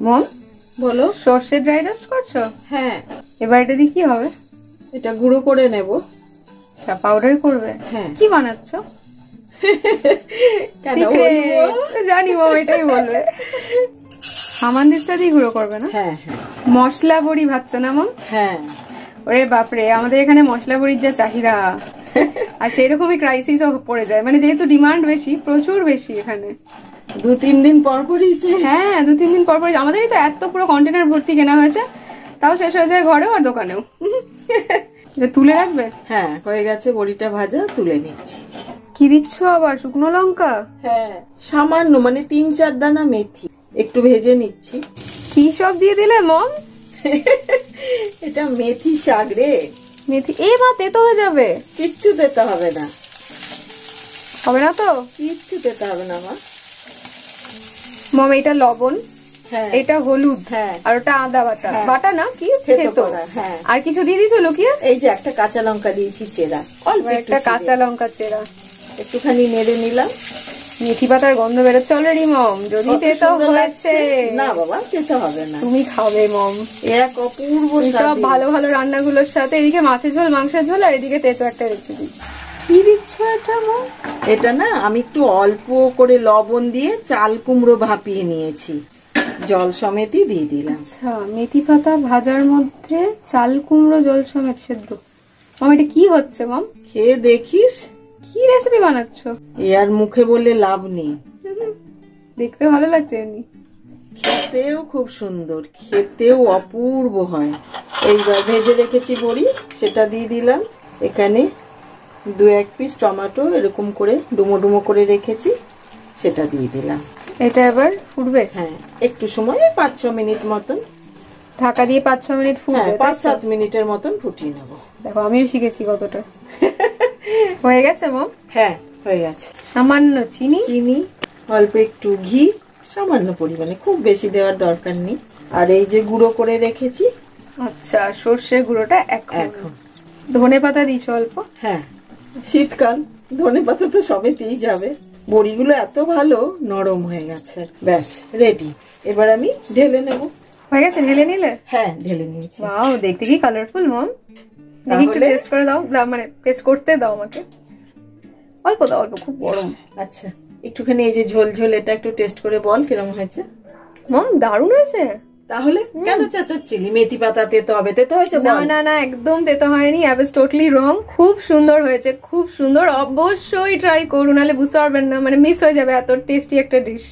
মম বলো। সর্ষে dry roast করছো? হ্যাঁ। এবার এটা দিয়ে কি হবে? এটা গুঁড়ো করে নেব। আচ্ছা, পাউডার করবে? হ্যাঁ। কি বানাচ্ছো? জানি মম, এটাই বলবে। হামানদিস্তা দিয়ে গুঁড়ো করবে না? হ্যাঁ হ্যাঁ। মশলা বড়ি ভাজছো না মম? হ্যাঁ। ওরে বাপরে, আমাদের এখানে মশলা বড়ির যা চাহিদা, আর সেরকমই ক্রাইসিস পড়ে যায়, মানে যেহেতু ডিমান্ড বেশি, প্রচুর বেশি এখানে। 2-3 দিন পর পরই শেষ। হ্যাঁ, 2-3 দিন পর পর। আমাদেরই তো এত পুরো কন্টেনার ভর্তি কেনা হয়েছে, তাও শেষ হয়ে যায় ঘরেও আর দোকানেও। তুলে রাখবে? হ্যাঁ, হয়ে গেছে বড়িটা ভাজা, তুলে নিচ্ছি। কি দিচ্ছ আবার? শুকনো লঙ্কা? হ্যাঁ, সামান্য, মানে 3-4 দানা মেথি একটু ভেজে নিচ্ছি। কি সব দিয়ে দিলে মম? এটা মেথি শাক রে। মেথি? এ মা, তেতো হয়ে যাবে। কিচ্ছু দিতে হবে না। হবে না তো? কিচ্ছু দিতে হবে না মা। মম, এটা লবণ, হ্যাঁ, এটা হলুদ, হ্যাঁ, আর ওটা আদা বাটা। হ্যাঁ। বাটা না, কি থেতো। হ্যাঁ। আর কিছু দিয়ে দিছো লুকিয়ে? এই যে একটা কাঁচা লঙ্কা দিয়েছি চেরা, অল্প একটা কাঁচা লঙ্কা চেরা, একটুখানি নেড়ে নিলাম। মেথি পাতার গন্ধ বেরোচ্ছে অলরেডি মম। যদি তেতো হয়েছে? না বাবা, তেতো হবে না। তুমি খাবে মম, এক অপূর্ব স্বাদ। সব ভালো ভালো রান্নাগুলোর সাথে এদিকে মাছের ঝোল, মাংসের ঝোল, আর এদিকে তেতো একটা রেসিপি। কি দিচ্ছ এটা মম? এটা না, আমি একটু অল্প করে লবণ দিয়ে চাল কুমড়ো ভাপিয়ে নিয়েছি, জল সমেতই দিয়ে দিলাম। আচ্ছা, মেথি পাতা ভাজার মধ্যে চাল কুমড়ো জল সমেত সেদ্ধ। মম, এটা কি হচ্ছে মম? খেয়ে দেখিস। কি রেসিপি বানাচ্ছ? এ আর মুখে বললে লাভ নেই। দেখতে ভালো লাগছে এমনি, খেতেও খুব সুন্দর, খেতেও অপূর্ব হয়। এইবার ভেজে রেখেছি বড়ি, সেটা দিয়ে দিলাম। এখানে 2-1 পিস টমেটো এরকম করে ডুমো ডুমো করে রেখেছি, সেটা দিয়ে দিলাম। এটা এবার ফুটবে? হ্যাঁ, একটু সময়, 5-6 মিনিট মতন ঢাকা দিয়ে 5-6 মিনিট ফুটবে? 5-7 মিনিটের মতন ফুটিয়ে নেবো। দেখো, আমিও শিখেছি কতটা। হয়ে গেছে মম? হ্যাঁ, হয়ে গেছে। সামান্য চিনি, অল্প একটু ঘি, সামান্য পরিমাণে, খুব বেশি দেওয়ার দরকার নেই। আর এই যে গুঁড়ো করে রেখেছি। আচ্ছা, সর্ষে গুঁড়োটা এখন। ধনে পাতা দিয়েছো অল্প? হ্যাঁ, শীতকাল, ধনে পাতা তো সবেতেই যাবে। বড়িগুলো এত ভালো নরম হয়ে গেছে। ব্যাস রেডি। এবার আমি ঢেলে নেব। হয়ে গেছে? ঢেলে নিলে? হ্যাঁ, ঢেলে নিয়েছি। ওয়াও, দেখতে কি কালারফুল মম। দেখি একটু টেস্ট করে দাও, মানে টেস্ট করতে দাও আমাকে। অল্প দাও, অল্প, খুব গরম। আচ্ছা, একটুখানি এই যে ঝোল ঝোল, এটা একটু টেস্ট করে বল কিরকম হয়েছে। মম, দারুণ হয়েছে। তাহলে কেন চেঁচাচ্ছিলি? মেথি পাতা তেতো হবে, তেতো হয়েছে? না না না, একদম তেতো হয়নি। আই ওয়াজ টোটালি রং। খুব সুন্দর হয়েছে, খুব সুন্দর। অবশ্যই ট্রাই করুন, নাহলে বুঝতে পারবেন না, মানে মিস হয়ে যাবে এত টেস্টি একটা ডিশ।